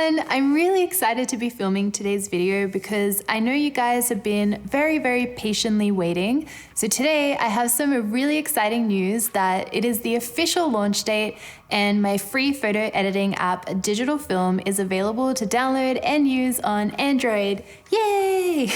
everyone! I'm really excited to be filming today's video because I know you guys have been very patiently waiting. So today I have some really exciting news that it is the official launch date and my free photo editing app Digital Film is available to download and use on Android. Yay!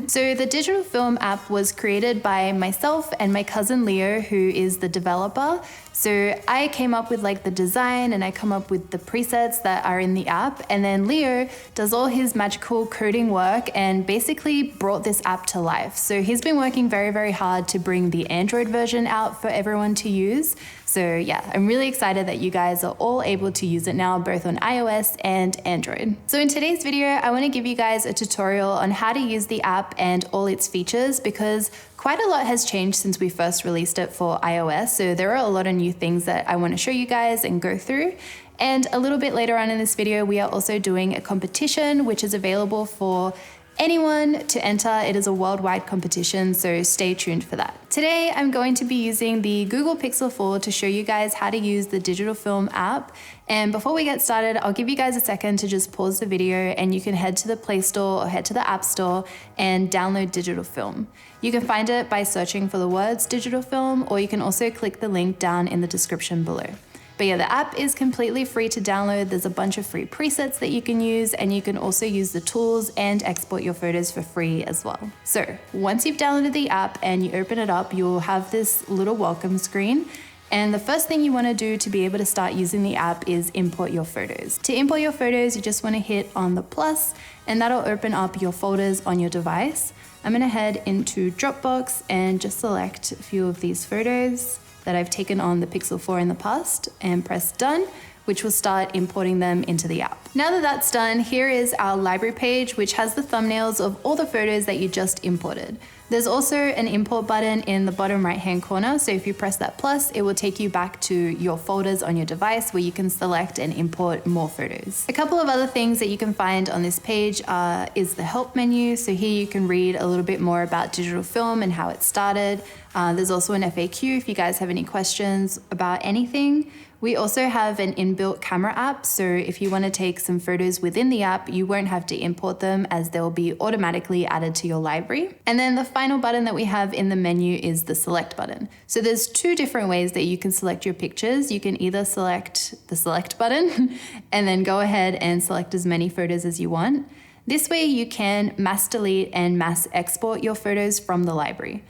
So the Digital Film app was created by myself and my cousin Leo, who is the developer. So I came up with like the design and I come up with the presets that are in the app, and then Leo does all his magical coding work and basically brought this app to life. So he's been working very hard to bring the Android version out for everyone to use. So yeah, I'm really excited that you guys are all able to use it now, both on iOS and Android. So in today's video, I want to give you guys a tutorial on how to use the app and all its features, because quite a lot has changed since we first released it for iOS. So there are a lot of new things that I want to show you guys and go through. And a little bit later on in this video, we are also doing a competition, which is available for anyone to enter. It is a worldwide competition, so stay tuned for that. Today, I'm going to be using the Google Pixel 4 to show you guys how to use the Digital Film app. And before we get started, I'll give you guys a second to just pause the video and you can head to the Play Store or head to the App Store and download Digital Film. You can find it by searching for the words Digital Film, or you can also click the link down in the description below. But yeah, the app is completely free to download. There's a bunch of free presets that you can use, and you can also use the tools and export your photos for free as well. So once you've downloaded the app and you open it up, you'll have this little welcome screen. And the first thing you want to do to be able to start using the app is import your photos. To import your photos, you just want to hit on the plus, and that'll open up your folders on your device. I'm going to head into Dropbox and just select a few of these photos that I've taken on the Pixel 4 in the past and press done, which will start importing them into the app. Now that that's done, here is our library page, which has the thumbnails of all the photos that you just imported. There's also an import button in the bottom right-hand corner, so if you press that plus, it will take you back to your folders on your device where you can select and import more photos. A couple of other things that you can find on this page is the help menu. So here you can read a little bit more about Digital Film and how it started. There's also an FAQ if you guys have any questions about anything. We also have an inbuilt camera app, so if you want to take some photos within the app, you won't have to import them as they'll be automatically added to your library. And then the final button that we have in the menu is the select button. So there's two different ways that you can select your pictures. You can either select the select button and then go ahead and select as many photos as you want. This way you can mass delete and mass export your photos from the library.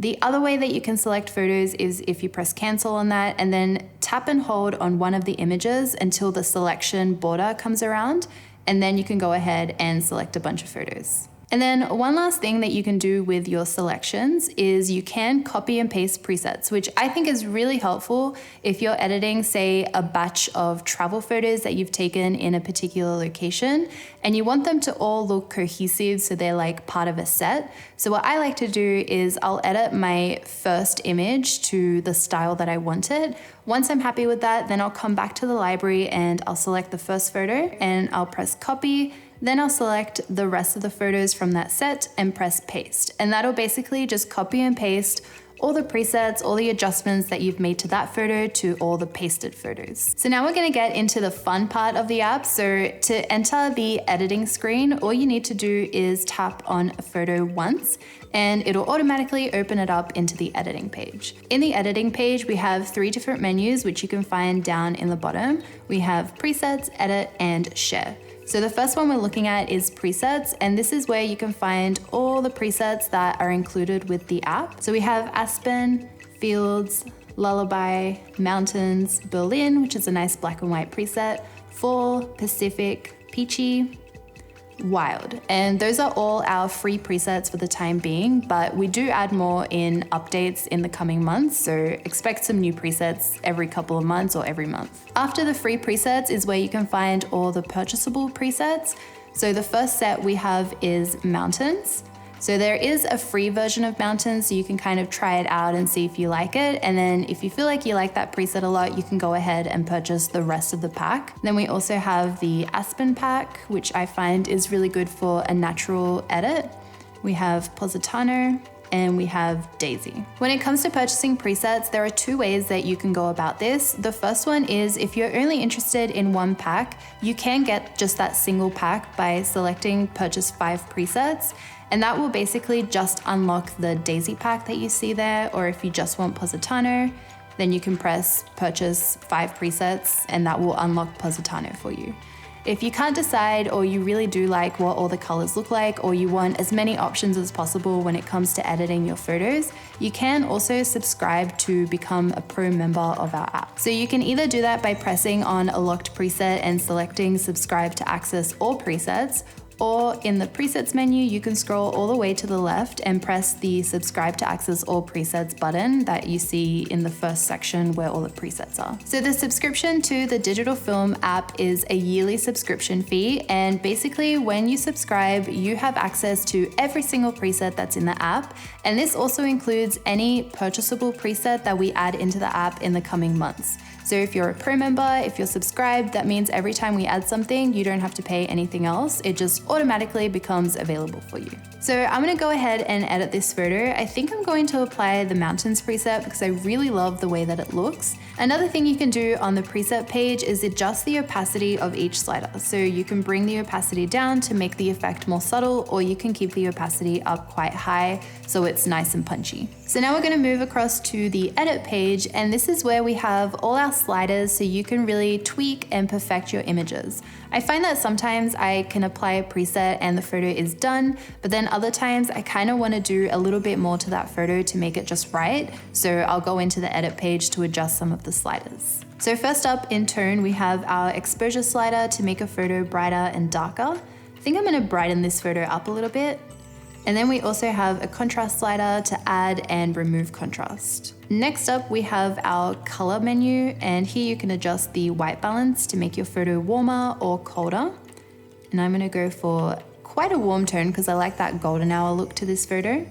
The other way that you can select photos is if you press cancel on that and then tap and hold on one of the images until the selection border comes around, and then you can go ahead and select a bunch of photos. And then one last thing that you can do with your selections is you can copy and paste presets, which I think is really helpful if you're editing, say, a batch of travel photos that you've taken in a particular location and you want them to all look cohesive so they're like part of a set. So what I like to do is I'll edit my first image to the style that I want it. Once I'm happy with that, then I'll come back to the library and I'll select the first photo and I'll press copy. Then I'll select the rest of the photos from that set and press paste. And that'll basically just copy and paste all the presets, all the adjustments that you've made to that photo to all the pasted photos. So now we're gonna get into the fun part of the app. So to enter the editing screen, all you need to do is tap on a photo once and it'll automatically open it up into the editing page. In the editing page, we have three different menus, which you can find down in the bottom. We have presets, edit, and share. So the first one we're looking at is presets, and this is where you can find all the presets that are included with the app. So we have Aspen, Fields, Lullaby, Mountains, Berlin, which is a nice black and white preset, Fall, Pacific, Peachy, Wild. And those are all our free presets for the time being, but we do add more in updates in the coming months, so expect some new presets every couple of months or every month. After the free presets is where you can find all the purchasable presets. So the first set we have is Mountains. So there is a free version of Mountains, so you can kind of try it out and see if you like it. And then if you feel like you like that preset a lot, you can go ahead and purchase the rest of the pack. Then we also have the Aspen pack, which I find is really good for a natural edit. We have Positano, and we have Daisy. When it comes to purchasing presets, there are two ways that you can go about this. The first one is if you're only interested in one pack, you can get just that single pack by selecting purchase 5 presets. And that will basically just unlock the Daisy pack that you see there, or if you just want Positano, then you can press purchase 5 presets and that will unlock Positano for you. If you can't decide, or you really do like what all the colors look like, or you want as many options as possible when it comes to editing your photos, you can also subscribe to become a pro member of our app. So you can either do that by pressing on a locked preset and selecting subscribe to access all presets, or in the presets menu, you can scroll all the way to the left and press the subscribe to access all presets button that you see in the first section where all the presets are. So the subscription to the digital film app is a yearly subscription fee, and basically when you subscribe, you have access to every single preset that's in the app, and this also includes any purchasable preset that we add into the app in the coming months. So if you're a pro member, if you're subscribed, that means every time we add something, you don't have to pay anything else. It just automatically becomes available for you. So I'm gonna go ahead and edit this photo. I think I'm going to apply the mountains preset because I really love the way that it looks. Another thing you can do on the preset page is adjust the opacity of each slider. So you can bring the opacity down to make the effect more subtle, or you can keep the opacity up quite high so it's nice and punchy. So now we're gonna move across to the edit page, and this is where we have all our sliders so you can really tweak and perfect your images. I find that sometimes I can apply a preset and the photo is done, but then other times I kind of want to do a little bit more to that photo to make it just right. So I'll go into the edit page to adjust some of the sliders. So first up in tone, we have our exposure slider to make a photo brighter and darker. I think I'm going to brighten this photo up a little bit. And then we also have a contrast slider to add and remove contrast. Next up, we have our color menu, and here you can adjust the white balance to make your photo warmer or colder. And I'm gonna go for quite a warm tone because I like that golden hour look to this photo.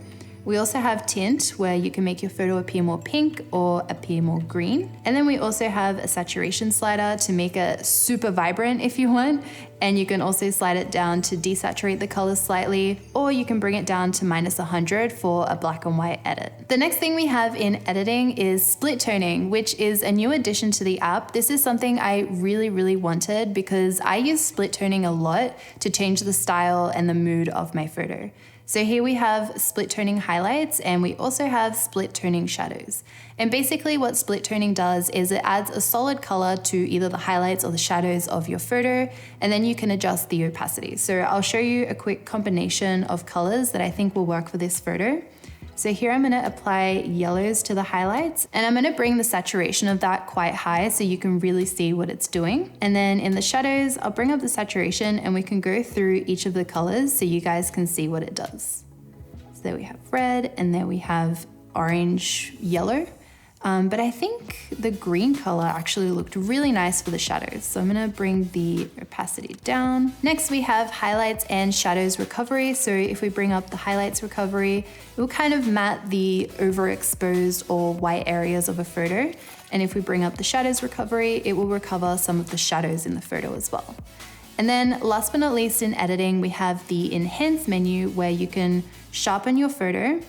We also have tint, where you can make your photo appear more pink or appear more green. And then we also have a saturation slider to make it super vibrant if you want. And you can also slide it down to desaturate the colors slightly, or you can bring it down to -100 for a black and white edit. The next thing we have in editing is split toning, which is a new addition to the app. This is something I really wanted because I use split toning a lot to change the style and the mood of my photo. So here we have split toning highlights, and we also have split toning shadows. And basically what split toning does is it adds a solid color to either the highlights or the shadows of your photo, and then you can adjust the opacity. So I'll show you a quick combination of colors that I think will work for this photo. So here I'm gonna apply yellows to the highlights, and I'm gonna bring the saturation of that quite high so you can really see what it's doing. And then in the shadows, I'll bring up the saturation and we can go through each of the colors so you guys can see what it does. So there we have red, and there we have orange, yellow. But I think the green color actually looked really nice for the shadows. So I'm gonna bring the opacity down. Next we have highlights and shadows recovery. So if we bring up the highlights recovery, it will kind of matte the overexposed or white areas of a photo. And if we bring up the shadows recovery, it will recover some of the shadows in the photo as well. And then last but not least in editing, we have the enhance menu where you can sharpen your photo.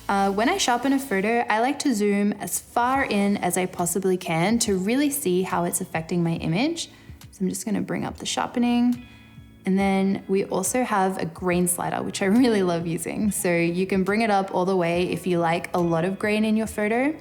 When I sharpen a photo, I like to zoom as far in as I possibly can to really see how it's affecting my image. So I'm just gonna bring up the sharpening. And then we also have a grain slider, which I really love using. So you can bring it up all the way if you like a lot of grain in your photo,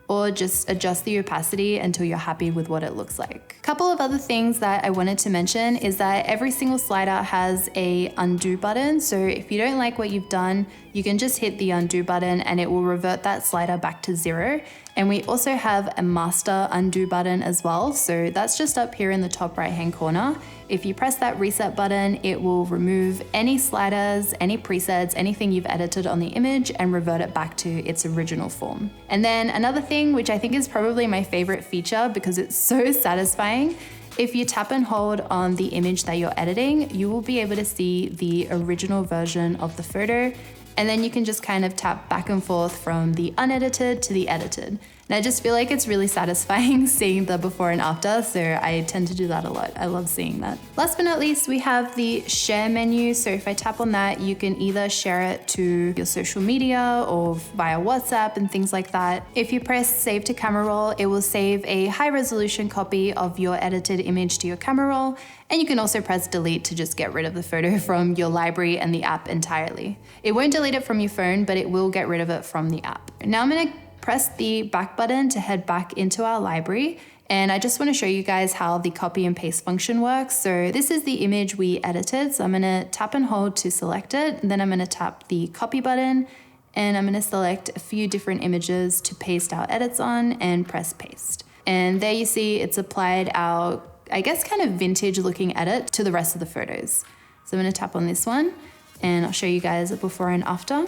or just adjust the opacity until you're happy with what it looks like. A couple of other things that I wanted to mention is that every single slider has a undo button. So if you don't like what you've done, you can just hit the undo button and it will revert that slider back to 0. And we also have a master undo button as well. So that's just up here in the top right-hand corner. If you press that reset button, it will remove any sliders, any presets, anything you've edited on the image and revert it back to its original form. And then another thing, which I think is probably my favorite feature because it's so satisfying, if you tap and hold on the image that you're editing, you will be able to see the original version of the photo. And then you can just kind of tap back and forth from the unedited to the edited. And I just feel like it's really satisfying seeing the before and after, so I tend to do that a lot. I love seeing that. Last but not least, we have the share menu. So if I tap on that, you can either share it to your social media or via WhatsApp and things like that. If you press save to camera roll, it will save a high resolution copy of your edited image to your camera roll. And you can also press delete to just get rid of the photo from your library and the app entirely. It won't delete it from your phone, but it will get rid of it from the app. Now I'm gonna press the back button to head back into our library. And I just wanna show you guys how the copy and paste function works. So this is the image we edited. So I'm gonna tap and hold to select it. And then I'm gonna tap the copy button and I'm gonna select a few different images to paste our edits on and press paste. And there you see it's applied our, I guess, kind of vintage looking edit to the rest of the photos. So I'm gonna tap on this one and I'll show you guys a before and after.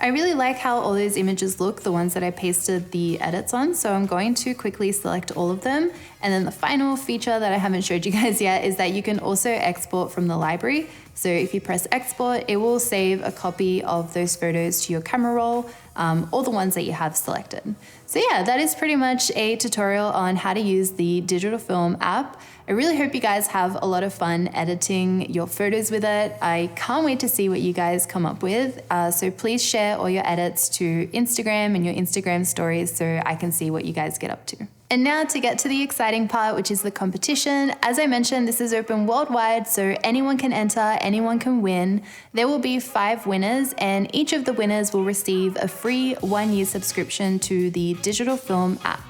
I really like how all those images look, the ones that I pasted the edits on. So I'm going to quickly select all of them. And then the final feature that I haven't showed you guys yet is that you can also export from the library. So if you press export, it will save a copy of those photos to your camera roll, all the ones that you have selected. So yeah, that is pretty much a tutorial on how to use the digital film app. I really hope you guys have a lot of fun editing your photos with it. I can't wait to see what you guys come up with. So please share all your edits to Instagram and your Instagram stories so I can see what you guys get up to. And now to get to the exciting part, which is the competition. As I mentioned, this is open worldwide, so anyone can enter, anyone can win. There will be 5 winners, and each of the winners will receive a free 1-year subscription to the digital film app.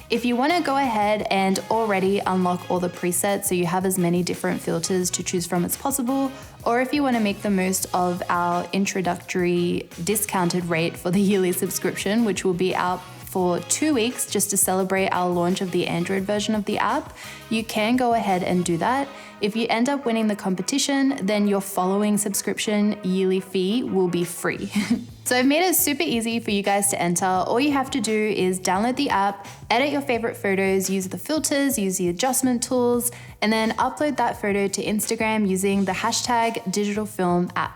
If you want to go ahead and already unlock all the presets so you have as many different filters to choose from as possible, or if you want to make the most of our introductory discounted rate for the yearly subscription, which will be out for 2 weeks just to celebrate our launch of the Android version of the app, you can go ahead and do that. If you end up winning the competition, then your following subscription yearly fee will be free. So I've made it super easy for you guys to enter. All you have to do is download the app, edit your favorite photos, use the filters, use the adjustment tools, and then upload that photo to Instagram using the hashtag #digitalfilmapp.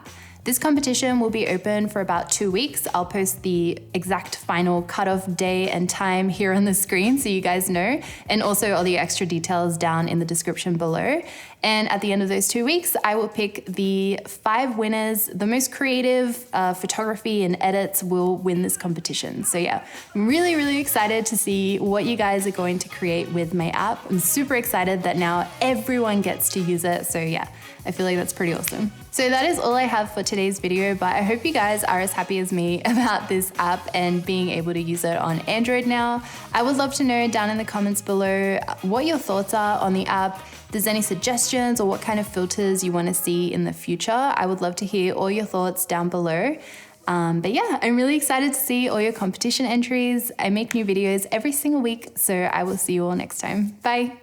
This competition will be open for about 2 weeks. I'll post the exact final cutoff day and time here on the screen so you guys know, and also all the extra details down in the description below. And at the end of those 2 weeks, I will pick the 5 winners. The most creative photography and edits will win this competition. So yeah, I'm really, really excited to see what you guys are going to create with my app. I'm super excited that now everyone gets to use it. So yeah, I feel like that's pretty awesome. So that is all I have for today's video, but I hope you guys are as happy as me about this app and being able to use it on Android now. I would love to know down in the comments below what your thoughts are on the app. If there's any suggestions or what kind of filters you want to see in the future, I would love to hear all your thoughts down below. But yeah, I'm really excited to see all your competition entries. I make new videos every single week, so I will see you all next time. Bye.